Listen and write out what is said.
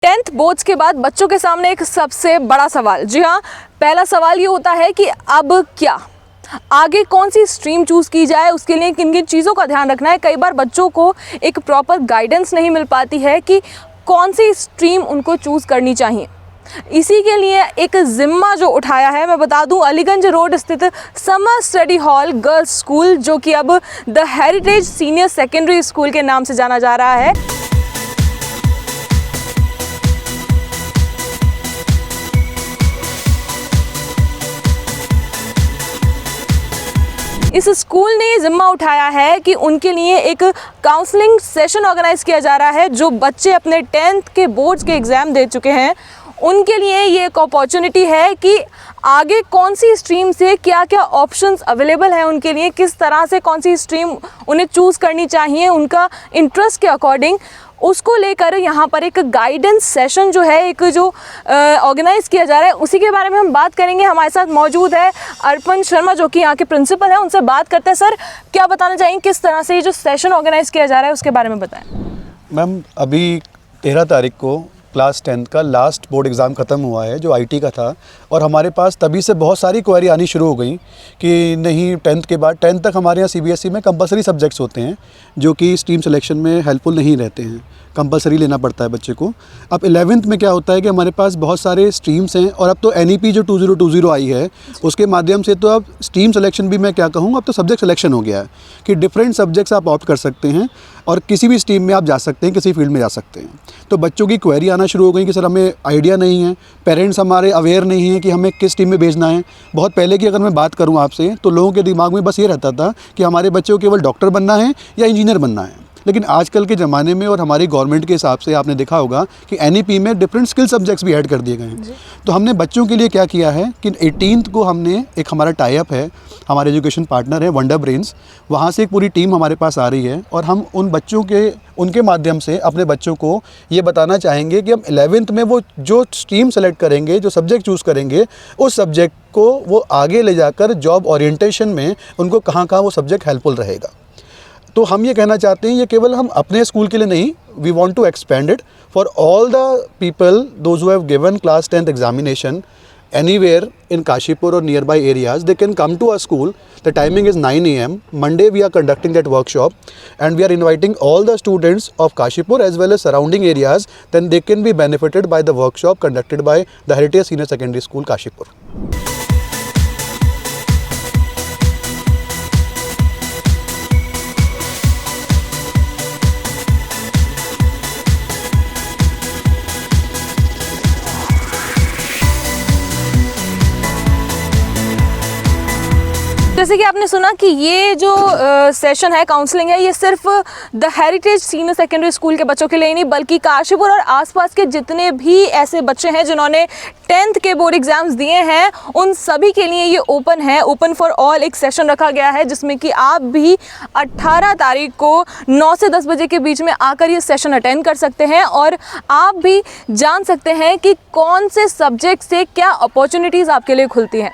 Tenth boards के बाद बच्चों के सामने एक सबसे बड़ा सवाल, जी हाँ, पहला सवाल ये होता है कि अब क्या, आगे कौन सी स्ट्रीम चूज़ की जाए, उसके लिए किन किन चीज़ों का ध्यान रखना है। कई बार बच्चों को एक प्रॉपर गाइडेंस नहीं मिल पाती है कि कौन सी स्ट्रीम उनको चूज़ करनी चाहिए। इसी के लिए एक ज़िम्मा जो उठाया है, मैं बता दूं, अलीगंज रोड स्थित summer study hall girls school, जो कि अब the heritage senior secondary school के नाम से जाना जा रहा है। इस स्कूल ने जिम्मा उठाया है कि उनके लिए एक काउंसलिंग सेशन ऑर्गेनाइज किया जा रहा है। जो बच्चे अपने 10th के बोर्ड्स के एग्ज़ाम दे चुके हैं, उनके लिए ये एक अपॉर्चुनिटी है कि आगे कौन सी स्ट्रीम से क्या क्या ऑप्शंस अवेलेबल हैं उनके लिए, किस तरह से कौन सी स्ट्रीम उन्हें चूज़ करनी चाहिए उनका इंटरेस्ट के अकॉर्डिंग, उसको लेकर यहाँ पर एक गाइडेंस सेशन जो है, एक जो ऑर्गेनाइज़ किया जा रहा है, उसी के बारे में हम बात करेंगे। हमारे साथ मौजूद है अर्पण शर्मा, जो कि यहाँ के प्रिंसिपल हैं, उनसे बात करते हैं। सर, क्या बताना चाहेंगे, किस तरह से ये जो सेशन ऑर्गेनाइज़ किया जा रहा है उसके बारे में बताएं। मैम, अभी 13 तारीख को क्लास 10th का लास्ट बोर्ड एग्ज़ाम ख़त्म हुआ है, जो आईटी का था, और हमारे पास तभी से बहुत सारी क्वेरी आनी शुरू हो गई कि नहीं, 10th के बाद 10th तक हमारे यहाँ सीबीएसई में कंपलसरी सब्जेक्ट्स होते हैं जो कि स्ट्रीम सिलेक्शन में हेल्पफुल नहीं रहते हैं, कंपलसरी लेना पड़ता है बच्चे को। अब 11th में क्या होता है कि हमारे पास बहुत सारे स्ट्रीम्स हैं, और अब तो एनईपी जो 2020 आई है उसके माध्यम से तो अब स्ट्रीम सिलेक्शन भी, मैं क्या कहूँ, अब तो सब्जेक्ट सिलेक्शन हो गया है कि डिफरेंट सब्जेक्ट्स आप ऑप्ट कर सकते हैं और किसी भी स्ट्रीम में आप जा सकते हैं, किसी फील्ड में जा सकते हैं। तो बच्चों की क्वेरी आना शुरू हो गई कि सर, हमें आइडिया नहीं है, पेरेंट्स हमारे अवेयर नहीं हैं कि हमें किस टीम में भेजना है। बहुत पहले की अगर मैं बात करूं आपसे, तो लोगों के दिमाग में बस ये रहता था कि हमारे बच्चे को केवल डॉक्टर बनना है या इंजीनियर बनना है। लेकिन आजकल के ज़माने में और हमारी गवर्नमेंट के हिसाब से आपने देखा होगा कि एनईपी में डिफरेंट स्किल सब्जेक्ट्स भी ऐड कर दिए गए हैं। तो हमने बच्चों के लिए क्या किया है कि 18th को हमने एक, हमारा टाई अप है, हमारे एजुकेशन पार्टनर है वंडर ब्रेन्स, वहाँ से एक पूरी टीम हमारे पास आ रही है, और हम उन बच्चों के, उनके माध्यम से अपने बच्चों को ये बताना चाहेंगे कि हम 11th में वो जो स्ट्रीम सेलेक्ट करेंगे, जो सब्जेक्ट चूज़ करेंगे, उस सब्जेक्ट को वो आगे ले जाकर जॉब ओरिएंटेशन में उनको कहाँ कहाँ वो सब्जेक्ट हेल्पफुल रहेगा। तो हम ये कहना चाहते हैं, ये केवल हम अपने स्कूल के लिए नहीं, we want to expand it for all the people those who have given class 10th examination anywhere in Kashipur or nearby areas. They can come to our school. The timing is 9 AM. Monday we are conducting that workshop, and we are inviting all the students of Kashipur as well as surrounding areas. Then they can be benefited by the workshop conducted by the Heritage Senior Secondary School, Kashipur. जैसे कि आपने सुना कि ये जो session है, counselling है, ये सिर्फ the heritage senior secondary school के बच्चों के लिए नहीं, बल्कि काशीपुर और आसपास के जितने भी ऐसे बच्चे हैं जिन्होंने 10th के बोर्ड एग्जाम्स दिए हैं, उन सभी के लिए ये ओपन है, ओपन फॉर ऑल एक सेशन रखा गया है, जिसमें कि आप भी 18 तारीख को 9 से 10 बजे के बीच में आकर ये सेशन अटेंड कर सकते हैं, और आप भी जान सकते हैं कि कौन से सब्जेक्ट से क्या अपॉर्चुनिटीज़ आपके लिए खुलती हैं।